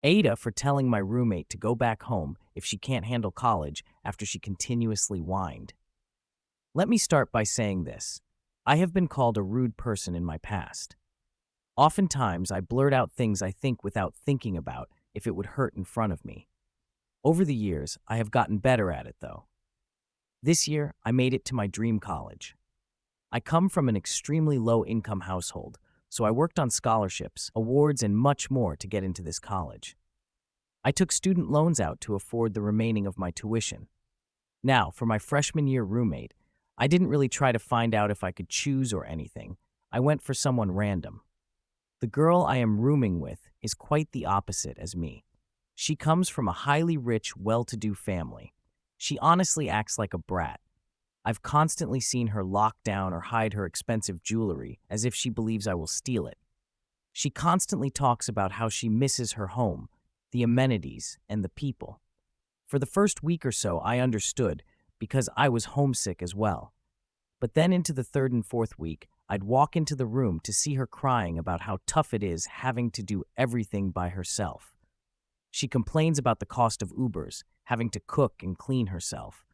Ada for telling my roommate to go back home if she can't handle college after she continuously whined. Let me start by saying this. I have been called a rude person in my past. Oftentimes, I blurt out things I think without thinking about if it would hurt in front of me. Over the years, I have gotten better at it, though. This year, I made it to my dream college. I come from an extremely low-income household, so I worked on scholarships, awards, and much more to get into this college. I took student loans out to afford the remaining of my tuition. Now, for my freshman year roommate, I didn't really try to find out if I could choose or anything. I went for someone random. The girl I am rooming with is quite the opposite as me. She comes from a highly rich, well-to-do family. She honestly acts like a brat. I've constantly seen her lock down or hide her expensive jewelry as if she believes I will steal it. She constantly talks about how she misses her home, the amenities, and the people. For the first week or so, I understood because I was homesick as well. But then into the third and fourth week, I'd walk into the room to see her crying about how tough it is having to do everything by herself. She complains about the cost of Ubers, having to cook and clean herself.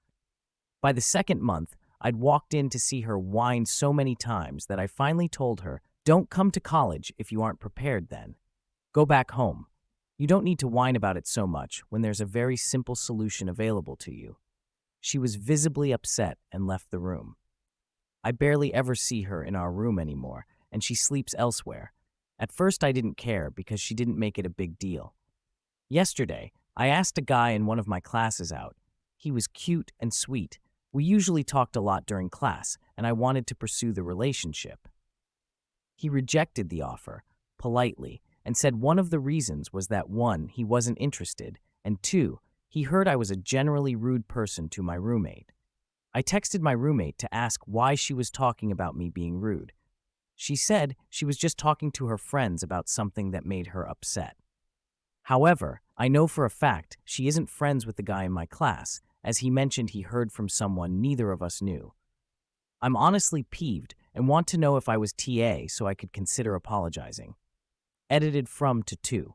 By the second month, I'd walked in to see her whine so many times that I finally told her, "Don't come to college if you aren't prepared then. Go back home. You don't need to whine about it so much when there's a very simple solution available to you." She was visibly upset and left the room. I barely ever see her in our room anymore, and she sleeps elsewhere. At first, I didn't care because she didn't make it a big deal. Yesterday, I asked a guy in one of my classes out. He was cute and sweet. We usually talked a lot during class, and I wanted to pursue the relationship. He rejected the offer, politely, and said one of the reasons was that 1, he wasn't interested, and 2, he heard I was a generally rude person to my roommate. I texted my roommate to ask why she was talking about me being rude. She said she was just talking to her friends about something that made her upset. However, I know for a fact she isn't friends with the guy in my class, as he mentioned he heard from someone neither of us knew. I'm honestly peeved and want to know if I was TA so I could consider apologizing. Edited from to 2.